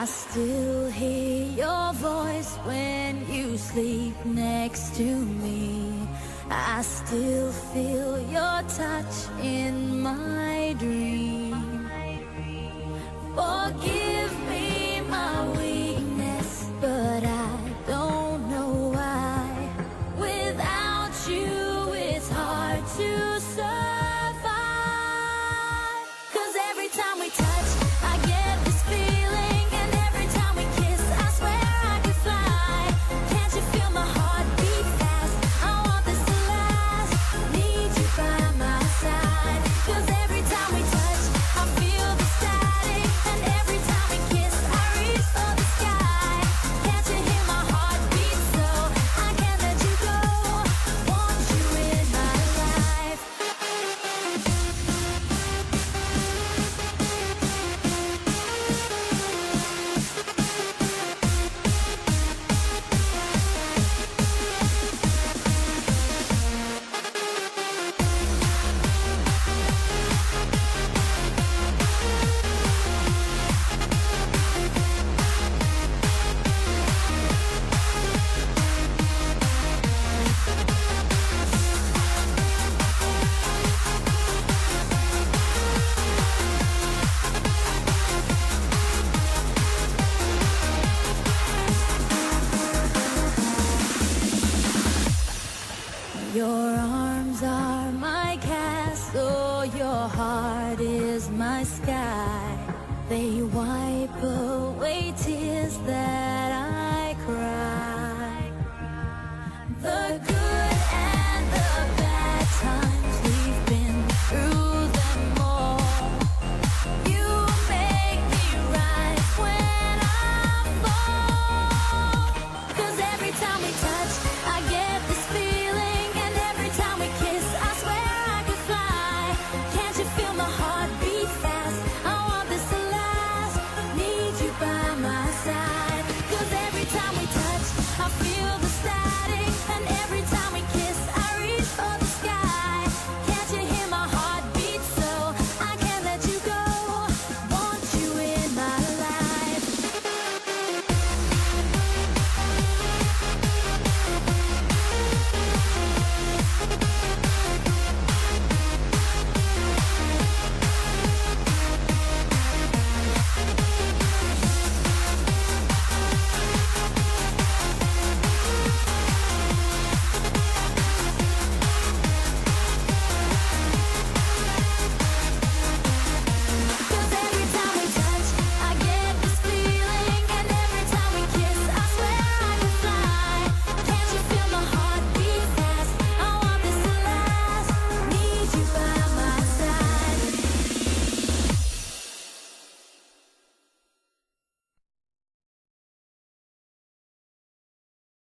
I still hear your voice when you sleep next to me. I still feel your touch in my dream. Forgive me my weakness, but I don't know why. Without you, it's hard to survive. 'Cause every time we touch, I get this feeling, and every time we kiss, I swear I could fly. Can't you feel my heart beat fast? I want this to last. Need you by my side. 'Cause every time we touch, I feel the static, and every time we kiss, I reach for the sky. Can't you hear my heart beat? So I can't let you go. Want you in my life. Your arms are my castle, your heart is my sky. They wipe away tears that